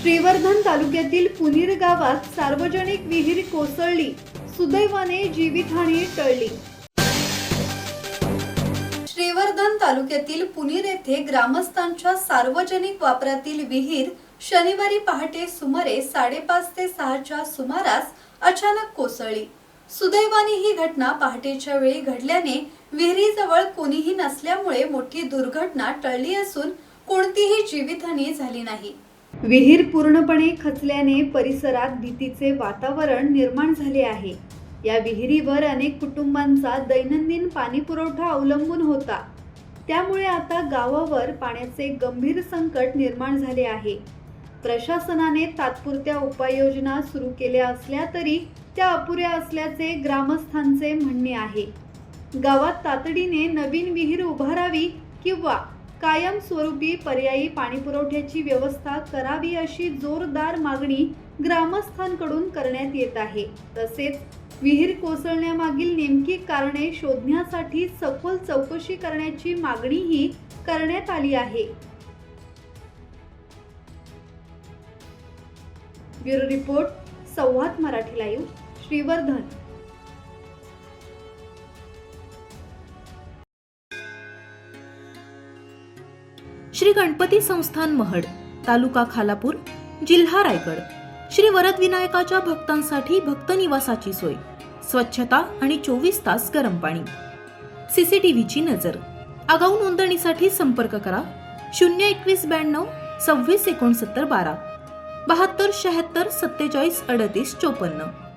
श्रीवर्धन तालुक्यातील पुनीर गावात सार्वजनिक विहीर कोसळली, सुदैवाने जीवितहानी टळली। श्रीवर्धन तालुक्यातील पुनीर येथे ग्रामस्थांच्या सार्वजनिक वापरातील विहीर शनिवारी पहाटे सुमारे 5:30 ते 6च्या सुमारास अचानक कोसळली। सुदैवाने ही घटना पहाटेच्या वेळी घडल्याने विहिरीजवळ कोणीही नसल्यामुळे मोठी दुर्घटना टळली असून कोणतीही जीवितहानी झाली नाही। विहीर पूर्णपणे खचल्याने परिसरात भीतीचे वातावरण निर्माण झाले आहे। या विहिरीवर अनेक कुटुंबांचा दैनंदिन पाणी पुरवठा अवलंबून होता। त्यामुळे आता गावावर पाण्याचे गंभीर संकट निर्माण झाले आहे। प्रशासनाने तात्पुरत्या उपाययोजना सुरू केल्या असल्या तरी त्या अपुऱ्या असल्याचे ग्रामस्थांचे म्हणणे आहे। गावात तातडीने नवीन विहीर उभारावी किंवा कायमस्वरूपी पर्यायी पाणीपुरवठ्याची व्यवस्था करावी अशी जोरदार मागणी ग्रामस्थांकडून करण्यात येत आहे। तसेच विहीर कोसळण्यामागील नेमकी कारणे शोधण्यासाठी सखोल चौकशी करण्याची मागणीही करण्यात आली आहे। ब्युरो रिपोर्ट, संवाद मराठी लाईव्ह, श्रीवर्धन। श्री गणपती संस्थान महड, तालुका खालापूर, जिल्हा रायगड। श्री वरदविनायकाच्या भक्तांसाठी भक्त निवासाची सोय, स्वच्छता आणि 24 तास गरम पाणी, सीसीटीव्हीची नजर। आगाऊ नोंदणीसाठी संपर्क करा 02192 26 69 12 72 76 47 38 54।